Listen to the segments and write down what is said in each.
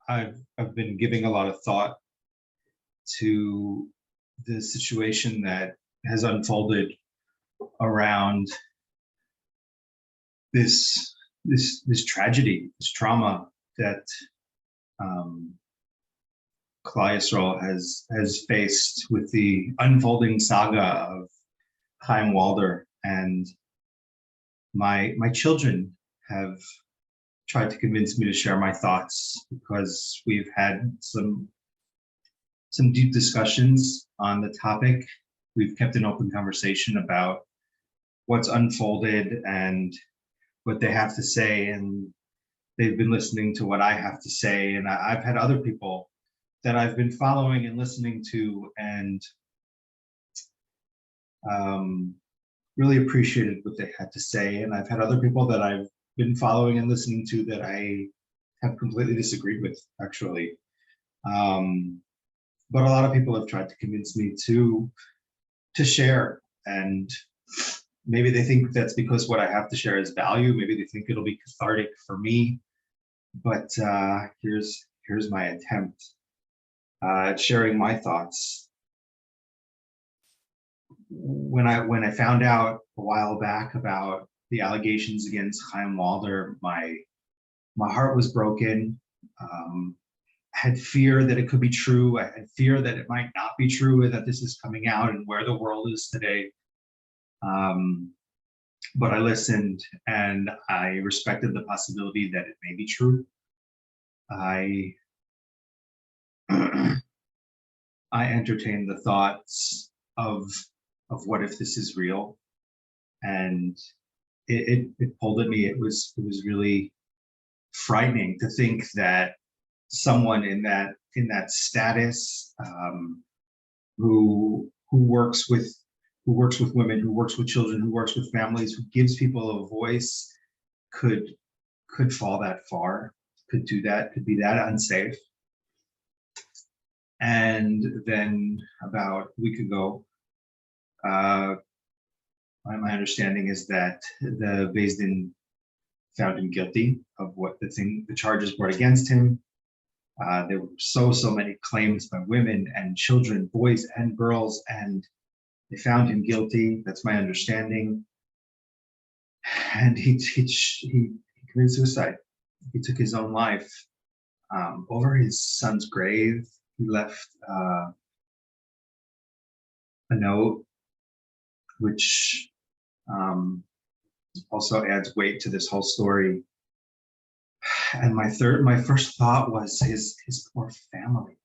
I've been giving a lot of thought to the situation that has unfolded around this tragedy, this trauma that um, Klal Yisrael has faced with the unfolding saga of Chaim Walder. And my children have tried to convince me to share my thoughts because we've had some deep discussions on the topic. We've kept an open conversation about what's unfolded and what they have to say, and they've been listening to what I have to say. And I've had other people that I've been following and listening to, and really appreciated what they had to say. And I've had other people that I've been following and listening to that I have completely disagreed with, actually. But a lot of people have tried to convince me to share, and maybe they think that's because what I have to share is value. Maybe they think it'll be cathartic for me. But here's my attempt at sharing my thoughts. When I found out a while back about the allegations against Chaim Walder, my heart was broken. I had fear that it could be true. I had fear that it might not be true, that this is coming out and where the world is today. But I listened, and I respected the possibility that it may be true. I entertained the thoughts of what if this is real, and it pulled at me. It was really frightening to think that someone in that status, who works with women, who works with children, who works with families, who gives people a voice, could fall that far, could do that, could be that unsafe. And then about a week ago, my understanding is that the Beis Din found him guilty of the charges brought against him. There were so many claims by women and children, boys and girls, and they found him guilty. That's my understanding. And he committed suicide. He took his own life. Over his son's grave, he left a note, which also adds weight to this whole story. And my first thought was his poor family.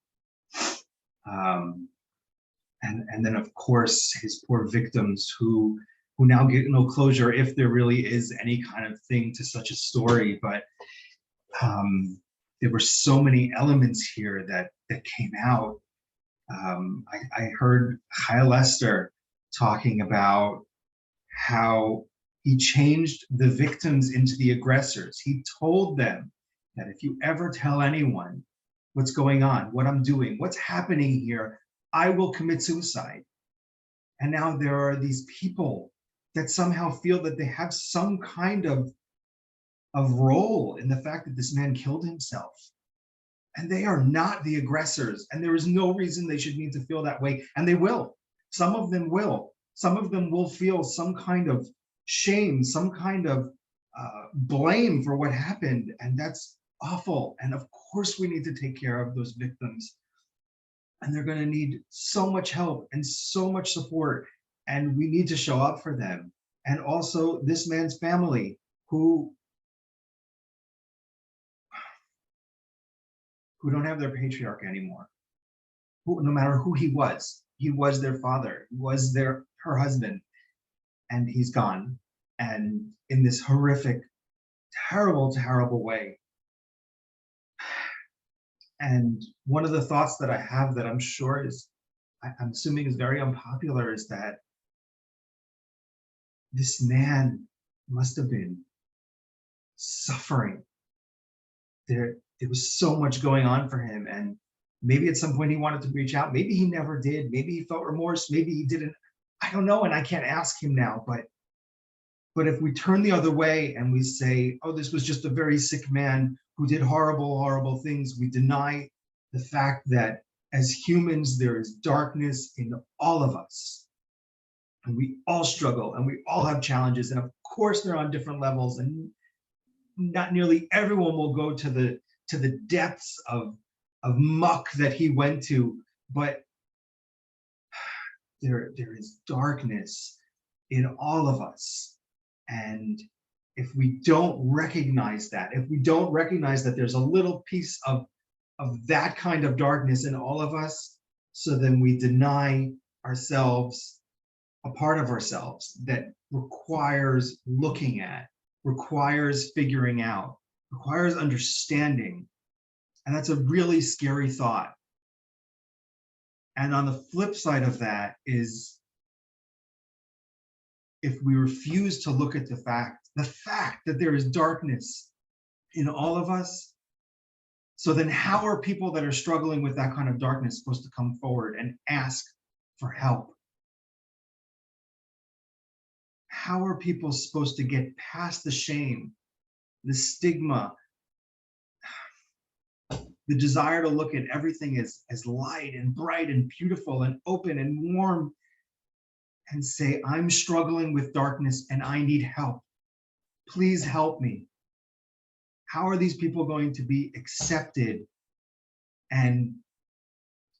And then of course his poor victims who now get no closure, if there really is any kind of thing to such a story. But there were so many elements here that came out. I heard Chaim Lester talking about how he changed the victims into the aggressors. He told them that if you ever tell anyone what's going on, what I'm doing, what's happening here, I will commit suicide. And now there are these people that somehow feel that they have some kind of role in the fact that this man killed himself. And they are not the aggressors. And there is no reason they should need to feel that way. And they will. Some of them will. Some of them will feel some kind of shame, some kind of blame for what happened. And that's awful. And of course, we need to take care of those victims. And they're going to need so much help and so much support. And we need to show up for them. And also this man's family who don't have their patriarch anymore. Who, no matter who he was their father, he was her husband, and he's gone. And in this horrific, terrible, terrible way. And one of the thoughts that I have that I'm sure I'm assuming is very unpopular is that this man must have been suffering. There was so much going on for him, and maybe at some point he wanted to reach out. Maybe he never did. Maybe he felt remorse. Maybe he didn't. I don't know, and I can't ask him now. But if we turn the other way and we say, "Oh, this was just a very sick man who did horrible, horrible things. We deny the fact that as humans, there is darkness in all of us. And we all struggle and we all have challenges. And of course, they're on different levels. And not nearly everyone will go to the depths of muck that he went to. But there is darkness in all of us. And if we don't recognize that, if we don't recognize that there's a little piece of that kind of darkness in all of us, so then we deny ourselves a part of ourselves that requires looking at, requires figuring out, requires understanding. And that's a really scary thought. And on the flip side of that is, if we refuse to look at the fact that there is darkness in all of us, so then how are people that are struggling with that kind of darkness supposed to come forward and ask for help? How are people supposed to get past the shame, the stigma, the desire to look at everything as light and bright and beautiful and open and warm, and say, I'm struggling with darkness and I need help. Please help me. How are these people going to be accepted and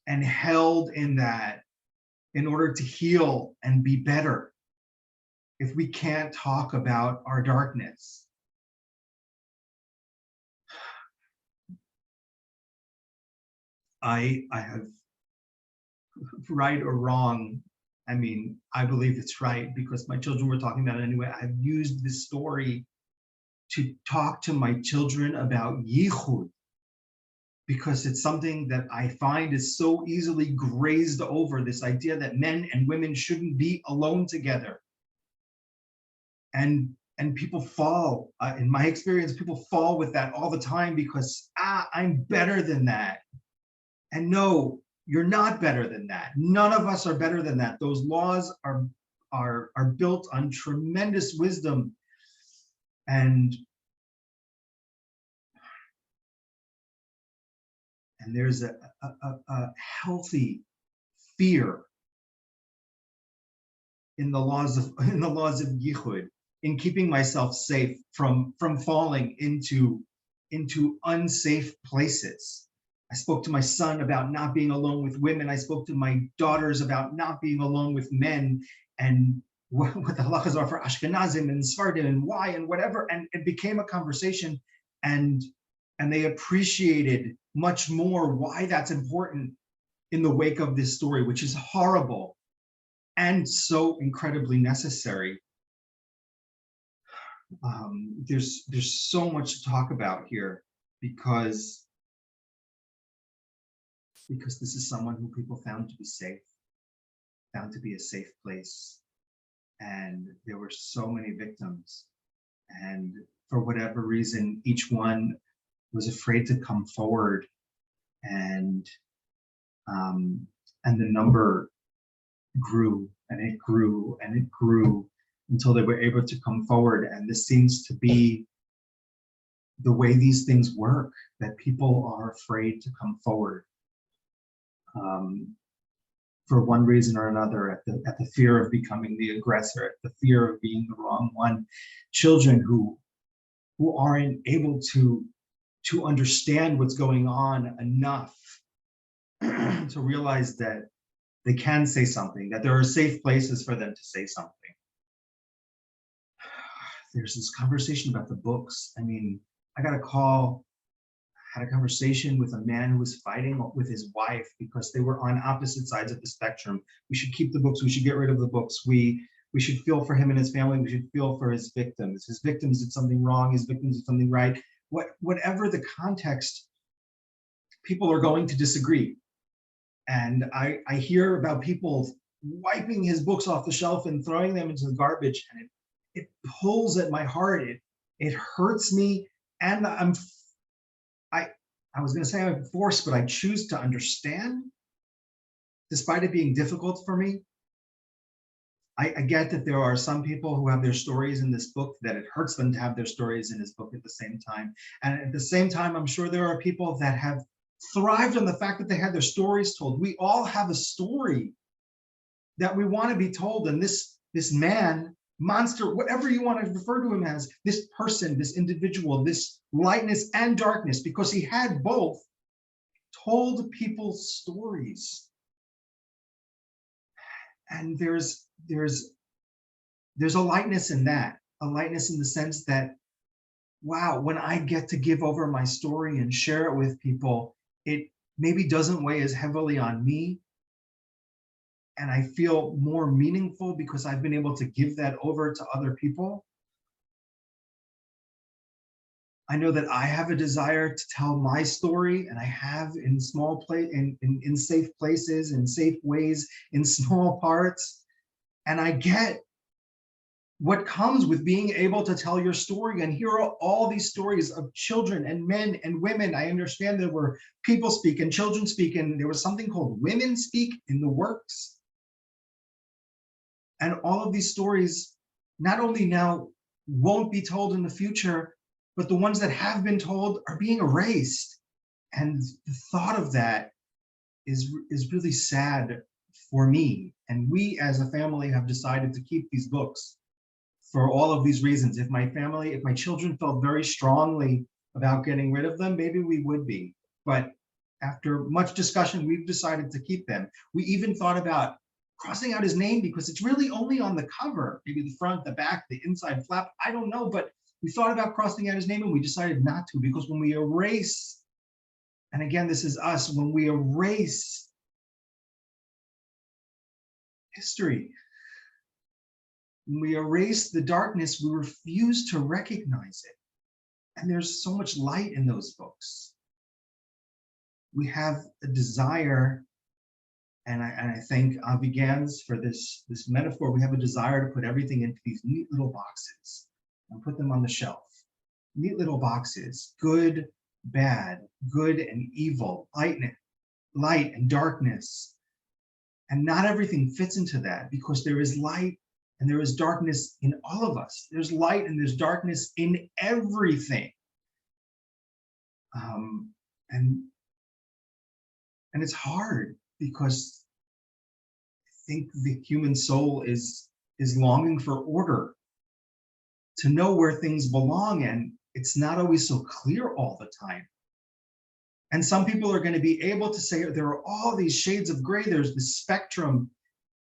held in that in order to heal and be better if we can't talk about our darkness? I have, right or wrong, I mean, I believe it's right because my children were talking about it anyway. I've used this story to talk to my children about yichud, because it's something that I find is so easily grazed over, this idea that men and women shouldn't be alone together. And people fall, in my experience, people fall with that all the time because, I'm better than that. And no, you're not better than that. None of us are better than that. Those laws are built on tremendous wisdom, and there's a healthy fear in the laws of yichud, in keeping myself safe from falling into unsafe places. I spoke to my son about not being alone with women. I spoke to my daughters about not being alone with men, and what the halachas are for Ashkenazim and Sephardim and why and whatever. And it became a conversation, and they appreciated much more why that's important in the wake of this story, which is horrible and so incredibly necessary. There's so much to talk about here because this is someone who people found to be safe, found to be a safe place. And there were so many victims. And for whatever reason, each one was afraid to come forward. And the number grew and it grew and it grew until they were able to come forward. And this seems to be the way these things work, that people are afraid to come forward. For one reason or another, at the fear of becoming the aggressor, at the fear of being the wrong one. Children who aren't able to understand what's going on enough to realize that they can say something, that there are safe places for them to say something. There's this conversation about the books. I mean, I got a call, had a conversation with a man who was fighting with his wife because they were on opposite sides of the spectrum. We should keep the books. We should get rid of the books. We should feel for him and his family. We should feel for his victims. His victims did something wrong. His victims did something right. Whatever the context, people are going to disagree. And I hear about people wiping his books off the shelf and throwing them into the garbage, and it pulls at my heart. It hurts me, and I was going to say I'm forced, but I choose to understand, despite it being difficult for me. I get that there are some people who have their stories in this book that it hurts them to have their stories in his book at the same time. And at the same time, I'm sure there are people that have thrived on the fact that they had their stories told. We all have a story that we want to be told. And this man, monster, whatever you want to refer to him as, this person, this individual, this lightness and darkness, because he had both, told people stories. And there's a lightness in that, a lightness in the sense that, wow, when I get to give over my story and share it with people, it maybe doesn't weigh as heavily on me. And I feel more meaningful because I've been able to give that over to other people. I know that I have a desire to tell my story, and I have in small place, in safe places, in safe ways, in small parts. And I get what comes with being able to tell your story and hear all these stories of children and men and women. I understand there were people speak and children speak, and there was something called women speak in the works. And all of these stories not only now won't be told in the future, but the ones that have been told are being erased. And the thought of that is really sad for me. And we as a family have decided to keep these books for all of these reasons. If my children felt very strongly about getting rid of them, maybe we would be. But after much discussion, we've decided to keep them. We even thought about crossing out his name because it's really only on the cover, maybe the front, the back, the inside flap, I don't know, but we thought about crossing out his name and we decided not to, because when we erase, and again, this is us, when we erase history, when we erase the darkness, we refuse to recognize it. And there's so much light in those books. We have a desire, and I thank Avi Gans for this metaphor. We have a desire to put everything into these neat little boxes and put them on the shelf. Neat little boxes, good, bad, good and evil, light and darkness. And not everything fits into that, because there is light and there is darkness in all of us. There's light and there's darkness in everything. And it's hard, because I think the human soul is longing for order, to know where things belong, and it's not always so clear all the time. And some people are going to be able to say there are all these shades of gray, there's the spectrum.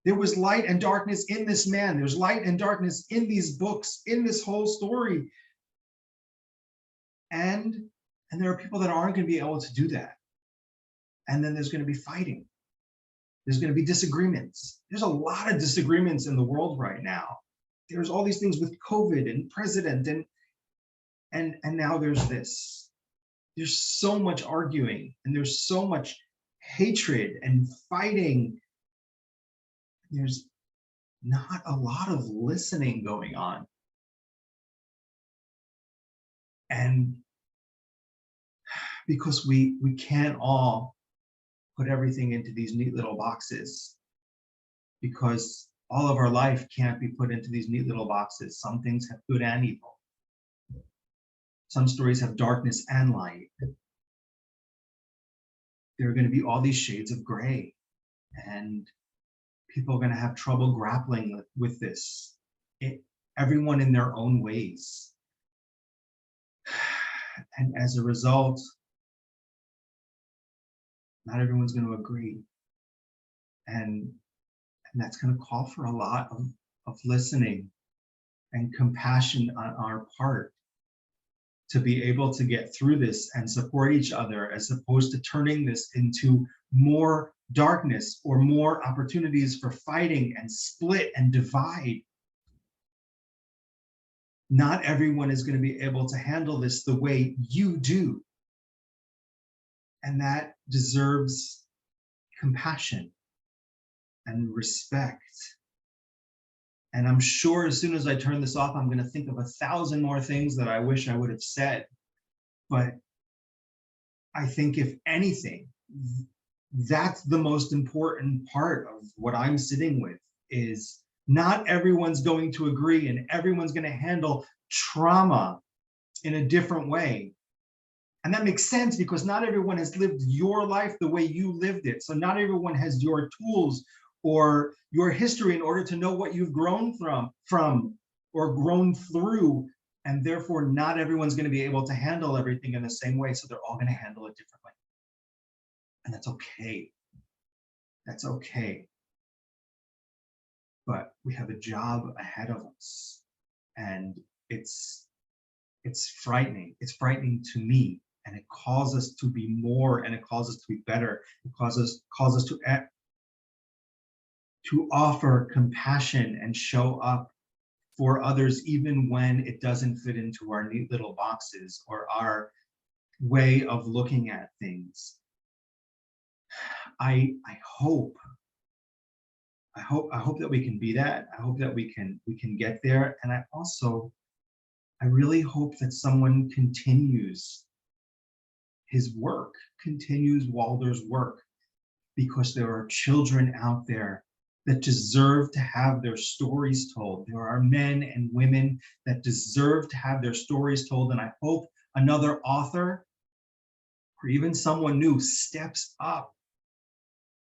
There was light and darkness in this man, there's light and darkness in these books, in this whole story. And there are people that aren't going to be able to do that. And then there's going to be fighting. There's going to be disagreements. There's a lot of disagreements in the world right now. There's all these things with COVID and president, and now there's this. There's so much arguing, and there's so much hatred and fighting. There's not a lot of listening going on. And because we can't all put everything into these neat little boxes, because all of our life can't be put into these neat little boxes. Some things have good and evil. Some stories have darkness and light. There are going to be all these shades of gray, and people are going to have trouble grappling with this. Everyone in their own ways. And as a result, not everyone's going to agree. And that's going to call for a lot of listening and compassion on our part to be able to get through this and support each other, as opposed to turning this into more darkness or more opportunities for fighting and split and divide. Not everyone is going to be able to handle this the way you do. And that deserves compassion and respect. And I'm sure as soon as I turn this off, I'm going to think of 1,000 more things that I wish I would have said. But I think, if anything, that's the most important part of what I'm sitting with, is Not everyone's going to agree, and everyone's going to handle trauma in a different way. And that makes sense because not everyone has lived your life the way you lived it. So not everyone has your tools or your history in order to know what you've grown from or grown through. And therefore, not everyone's going to be able to handle everything in the same way. So they're all going to handle it differently. And that's okay. That's okay. But we have a job ahead of us. And it's frightening. It's frightening to me. And it calls us to be more, and it calls us to be better. It calls us to offer compassion and show up for others, even when it doesn't fit into our neat little boxes or our way of looking at things. I hope that we can be that. I hope that we can get there. And I really hope that someone continues his work, continues Walder's work, because there are children out there that deserve to have their stories told. There are men and women that deserve to have their stories told. And I hope another author or even someone new steps up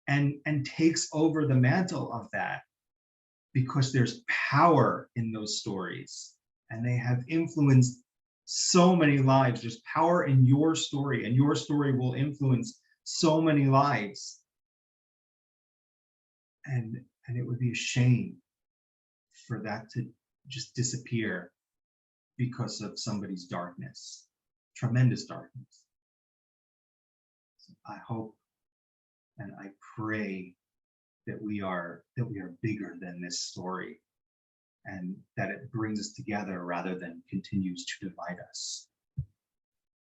and takes over the mantle of that, because there's power in those stories and they have influenced so many lives. There's power in your story, and your story will influence so many lives. And it would be a shame for that to just disappear because of somebody's darkness, tremendous darkness. So I hope and I pray that we are bigger than this story, and that it brings us together rather than continues to divide us.